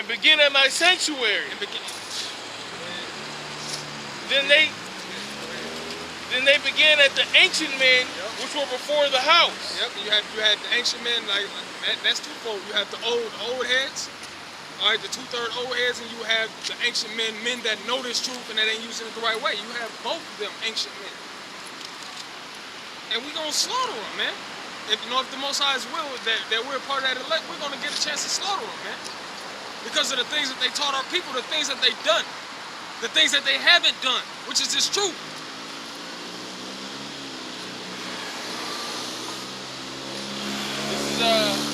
begin at my sanctuary. Then they began at the ancient men, which were before the house. Yep. You had the ancient men, like that's twofold. You have the old heads, all right, the 2/3 old heads, and you have the ancient men that know this truth and that ain't using it the right way. You have both of them ancient men, and we gonna slaughter them, man. If the Most High's will that we're a part of that elect, we're gonna get a chance to slaughter them, man. Because of the things that they taught our people, the things that they've done, the things that they haven't done, which is just truth.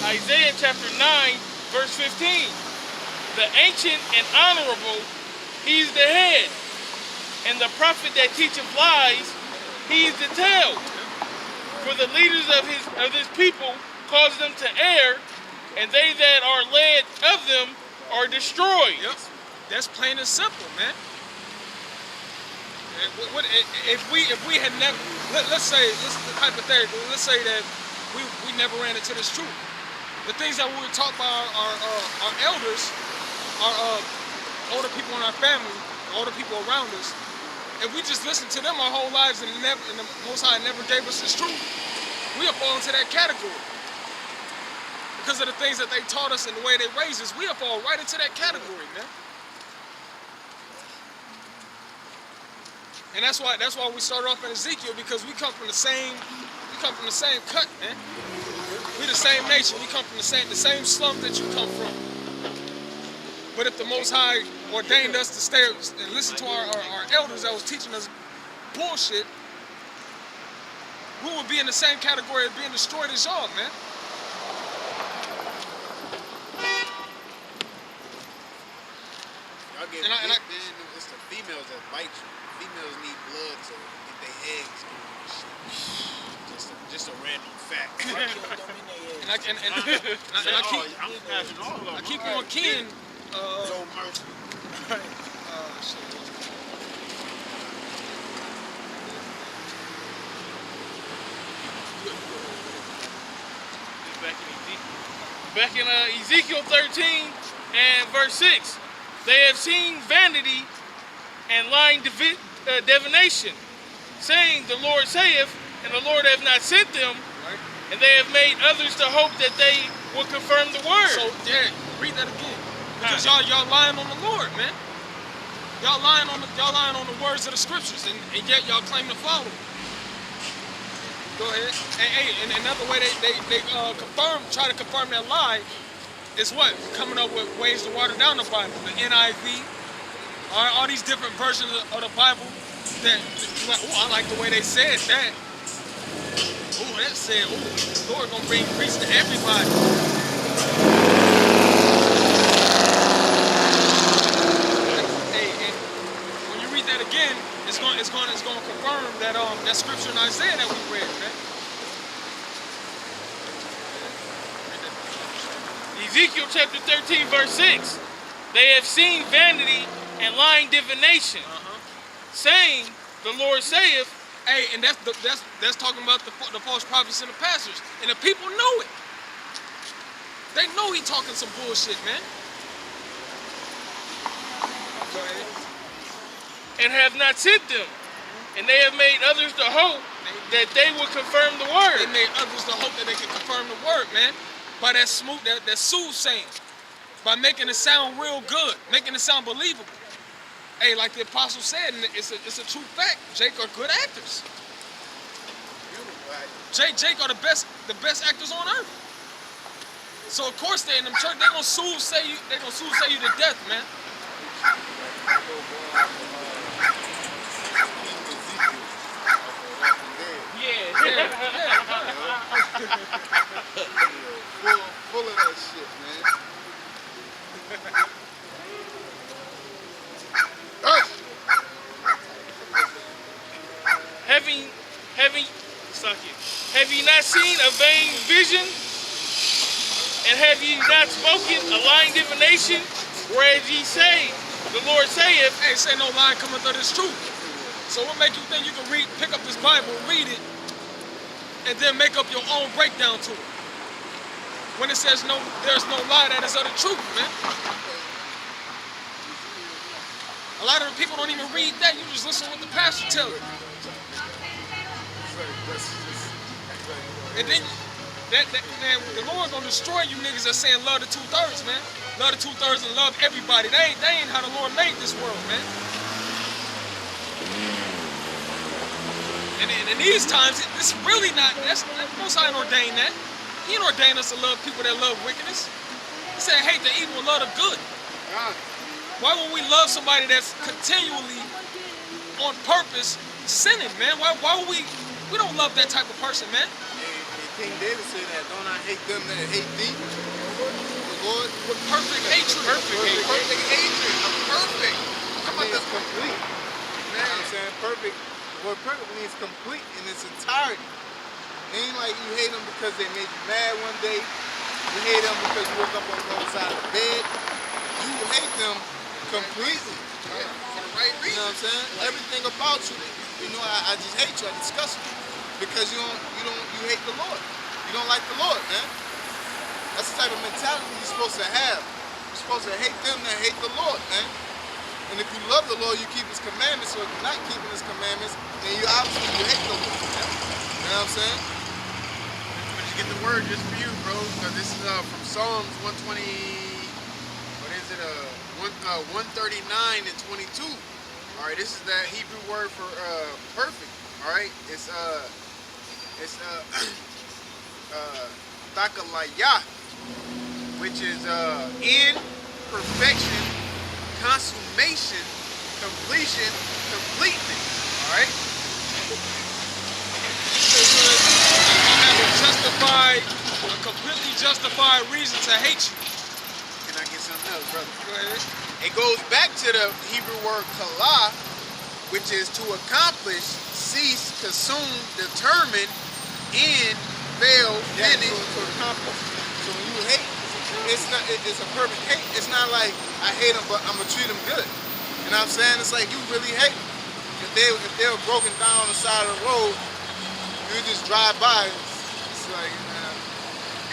Isaiah chapter 9, verse 15. The ancient and honorable, he's the head. And the prophet that teacheth lies, he's the tail. For the leaders of this people cause them to err, and they that are led of them are destroyed. Yep. That's plain and simple, man. If we had never, let's say hypothetically, let's say that we never ran into this truth. The things that we were taught by our elders, our older people in our family, older people around us, if we just listened to them our whole lives and the Most High never gave us this truth, we'll fall into that category. Because of the things that they taught us and the way they raised us, we'll fall right into that category, man. And that's why we started off in Ezekiel, because we come from the same cut, man. We the same nation. We come from the same slum that you come from. But if the Most High ordained us to stay and listen to our elders that was teaching us bullshit, we would be in the same category of being destroyed as y'all, man. Y'all get then it's the females that bite you. Females need blood to get their eggs going and shit. Just a random fact. I keep on keying. No mercy. Shit. Back in Ezekiel 13 and verse 6, they have seen vanity and lying divination, saying, the Lord saith, and the Lord hath not sent them, Right. and they have made others to hope that they will confirm the word. So, yeah, read that again. Because y'all lying on the Lord, man. Y'all lying on the words of the scriptures, and yet y'all claim to follow them. Go ahead. And another way they try to confirm that lie is what? Coming up with ways to water down the Bible. The NIV, all these different versions of the Bible that, I like the way they said that. Oh, that said, the Lord gonna bring peace to everybody. Hey, and when you read that again, it's going to confirm that that scripture in Isaiah that we read, man. Ezekiel chapter 13 verse 6, they have seen vanity and lying divination, saying, the Lord saith. Hey, and that's talking about the false prophets and the pastors, and the people know it. They know he talking some bullshit, man. Go ahead. And have not sent them, and they have made others to hope that they will confirm the word. They made others to hope that they can confirm the word, man, by that soothsaying, by making it sound real good, making it sound believable. Hey, like the apostle said, and it's a true fact. Jake are good actors. Jake are the best actors on earth. So of course they in them church, they gonna soothsay you to death, man. Yeah. Full of that shit, man. Have ye not seen a vain vision? And have ye not spoken a lying divination? Whereas ye say, the Lord saith, hey, say no lie cometh of this truth. So what make you think you can pick up this Bible, read it, and then make up your own breakdown to it? When it says no, there's no lie that is of the truth, man. A lot of the people don't even read that. You just listen to what the pastor tell you. And then man, the Lord gonna destroy you niggas that's saying love the 2/3, man. Love the 2/3 and love everybody. That ain't how the Lord made this world, man. And in these times, it's really not. That's Most High ain't ordained that. He ain't ordained us to love people that love wickedness. He said, hate the evil and love the good. Why would we love somebody that's continually on purpose sinning, man? Why would we don't love that type of person, man. King David said that, don't I hate them that hate thee? The Lord, with perfect hatred. Perfect hatred. I'm perfect. I'm about to complete. Man, you know what I'm saying? Perfect. The word perfect means complete in its entirety. It ain't like you hate them because they made you mad one day. You hate them because you woke up on the wrong side of the bed. You hate them completely. Yeah, for the right reason. You know what I'm saying? Everything about you, I just hate you. I disgust you. Because you hate the Lord. You don't like the Lord, man. That's the type of mentality you're supposed to have. You're supposed to hate them that hate the Lord, man. And if you love the Lord, you keep his commandments. So if you're not keeping his commandments, then you obviously hate the Lord, man. You know what I'm saying? But you get the word just for you, bro. Because this is from Psalms 120. What is it? 139 and 22. All right, this is that Hebrew word for perfect. All right, it's takalaya, which is in perfection, consummation, completion, completeness. All right. I have a completely justified reason to hate you. Can I get something else, brother? Go ahead. It goes back to the Hebrew word kala, which is to accomplish, cease, consume, determine, end, fail, finish. To accomplish. So when you hate, it's a perfect hate. It's not like I hate them, but I'm gonna treat them good. You know what I'm saying? It's like you really hate them. If they were broken down on the side of the road, you just drive by. It's like,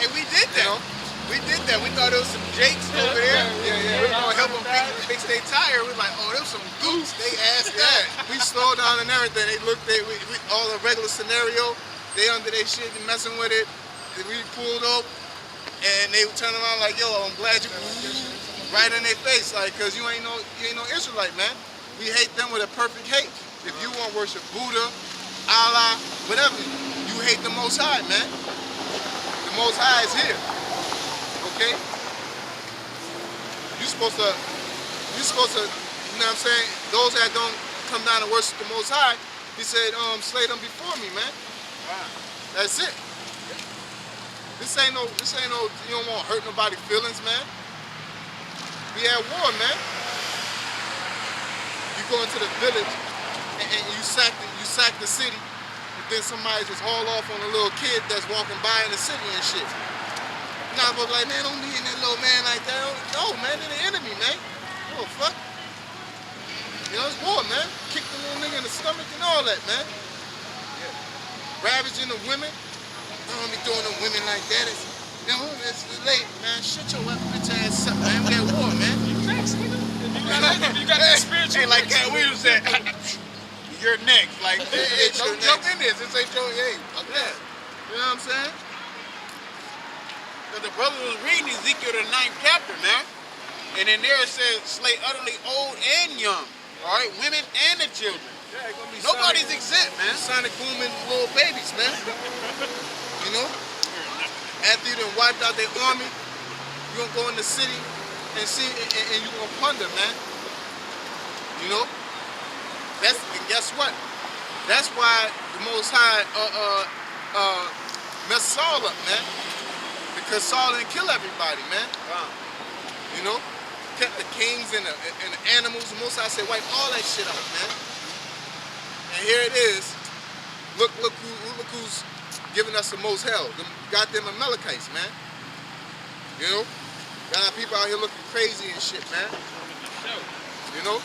and we did that. You know? We did that. We thought it was some jakes over there. Yeah. We were gonna help them fix their tire. We were like, oh, there was some goose. They asked that. We slowed down and everything. They looked, all the regular scenario, they under their shit and messing with it. We pulled up and they would turn around like, yo, I'm glad you right in their face, like, cause you ain't no Israelite, man. We hate them with a perfect hate. If you want to worship Buddha, Allah, whatever, you hate the Most High, man. The Most High is here. Okay? You're supposed to, you know what I'm saying? Those that don't come down and worship the Most High, he said, slay them before me, man. Wow. That's it. This ain't no, you don't want to hurt nobody's feelings, man. We at war, man. You go into the village and you sack the city, and then somebody just haul off on a little kid that's walking by in the city and shit. Nah, but like, man, don't be in that little man like that. No, man, they're the enemy, man. Oh, fuck. You know, it's war, man. Kick the little nigga in the stomach and all that, man. Yeah. Ravaging the women. I don't be doing the women like that. It's late, man. Shut your bitch ass up, man. We at war, man. Facts, nigga. You got that spiritual. Hey, like Cat Williams said, you're next. Like, hey, don't jump in this. This ain't your, hey, fuck that. You know what I'm saying? Because the brother was reading Ezekiel the 9th chapter, man. And in there it says, slay utterly old and young. All right, women and the children. Yeah, it's gonna be Nobody's exempt, man. Sonic booming little babies, man. You know? After you done wiped out their army, you gonna go in the city and see, and you gonna plunder, man. You know? And guess what? That's why the Most High messed Saul up, man. Because Saul didn't kill everybody, man. Wow. You know? Kept the kings and the animals. The Most High said, wipe all that shit out, man. And here it is. Look who's giving us the most hell. The goddamn Amalekites, man. You know? Got people out here looking crazy and shit, man. You know?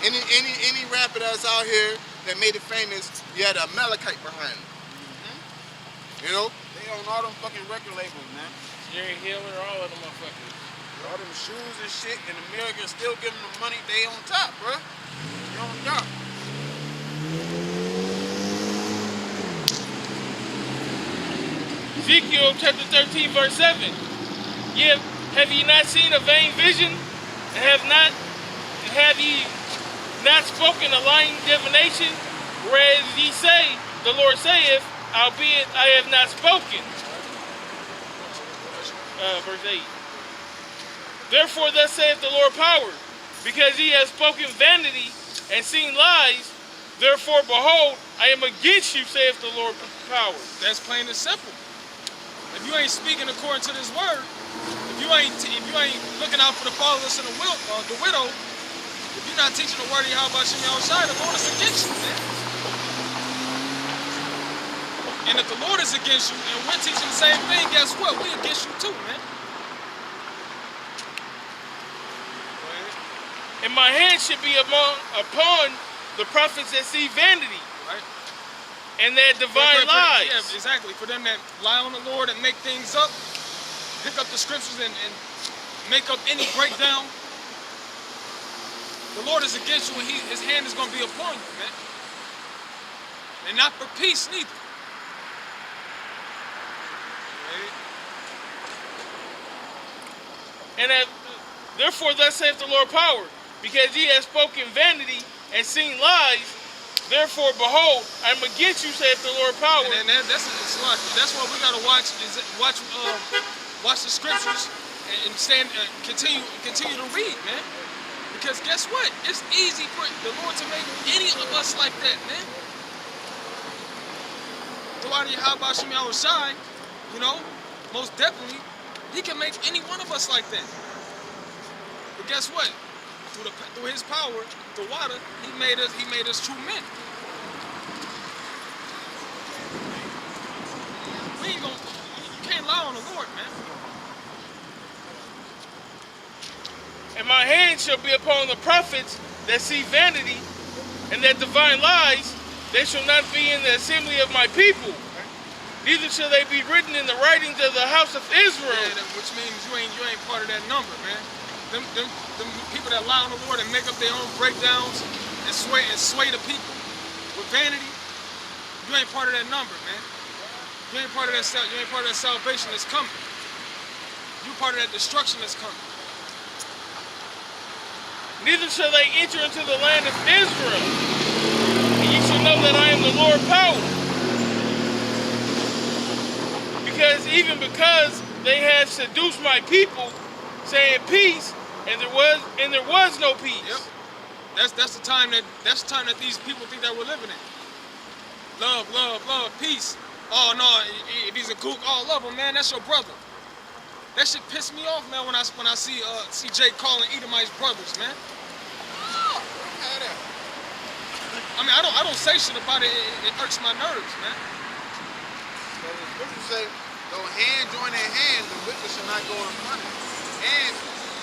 Any rapper that's out here that made it famous, you had an Amalekite behind him. You know? They own all them fucking record labels, man. Jerry Hill or all of them motherfuckers. All them shoes and shit, and Americans still giving them money. They on top, bro. They on top. Ezekiel chapter 13, verse 7. Yet have ye not seen a vain vision, and have ye not spoken a lying divination? Whereas ye say, the Lord saith, albeit I have not spoken. Verse 8. Therefore thus saith the Lord power, because ye have spoken vanity and seen lies, therefore behold, I am against you, saith the Lord power. That's plain and simple. If you ain't speaking according to this word, if you ain't looking out for the fatherless and the widow, if you're not teaching the word of Yahweh Shem Yahushai, the Lord is against you, man. And if the Lord is against you and we're teaching the same thing, guess what? We're against you too, man. And my hand should be upon the prophets that see vanity, Right? and that divine lies. Yeah, exactly. For them that lie on the Lord and make things up, pick up the scriptures and make up any breakdown. The Lord is against you, and His hand is going to be upon you, man. And not for peace neither. Right? And that, therefore thus saith the Lord power, because ye have spoken vanity and seen lies, therefore behold, I am against you, saith the Lord power. And that's why we gotta watch the scriptures and continue to read, man. Because guess what? It's easy for the Lord to make any of us like that, man. Through out of Yahweh Shem Yahushai, you know, most definitely, He can make any one of us like that. But guess what? Through His power, the water, He made us true men. You can't lie on the Lord, man. And my hand shall be upon the prophets that see vanity and that divine lies. They shall not be in the assembly of my people, neither shall they be written in the writings of the house of Israel. Yeah, which means you ain't part of that number, man. Them people that lie on the Lord and make up their own breakdowns and sway the people with vanity, you ain't part of that number, man. You ain't part of that salvation that's coming. You part of that destruction that's coming. Neither shall they enter into the land of Israel. And ye shall know that I am the Lord power. Because they have seduced my people, saying peace, and there was no peace. Yep. That's the time that these people think that we're living in. Love, peace. Oh no, if he's a gook, love him, man. That's your brother. That shit pissed me off, man, when I see Jake calling Edomites brothers, man. I mean, I don't say shit about it. It irks my nerves, man. So the scripture say, though hand join in hand, the wicked shall not go unpunished. And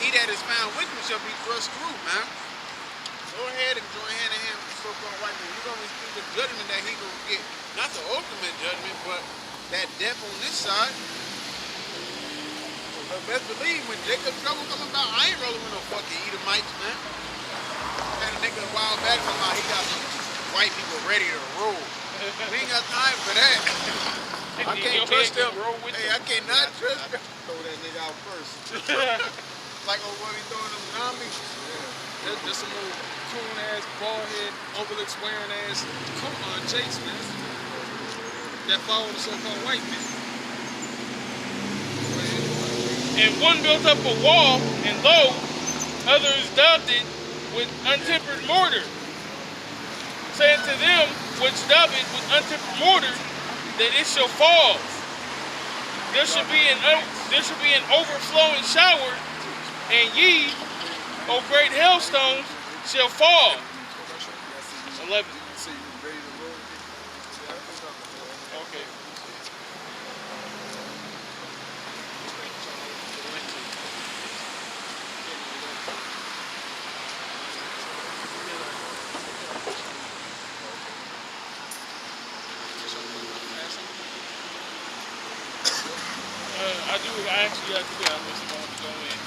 he that is found wicked shall be thrust through, man. Go ahead and join hand in hand with the so-called white man. You're going to receive the judgment that he going to get. Not the ultimate judgment, but that death on this side. But best believe, when Jacob's trouble come about, I ain't rolling with no fucking Edomites, man. Had a nigga a while back talking about he got some white people ready to roll. We ain't got time for that. I can't trust them. Hey, I cannot trust them. Throw that nigga out first. Like old boy be throwing them zombies. Yeah. That's some old coon-ass, bald-head, Obelix wearing ass Jakes, man. That follow the so-called white man. And one built up a wall, and lo, others daubed it with untempered mortar, saying to them which daub it with untempered mortar, that it shall fall. There shall be an overflowing shower, and ye, O great hailstones, shall fall. 11. Okay. I actually do have this going to go in.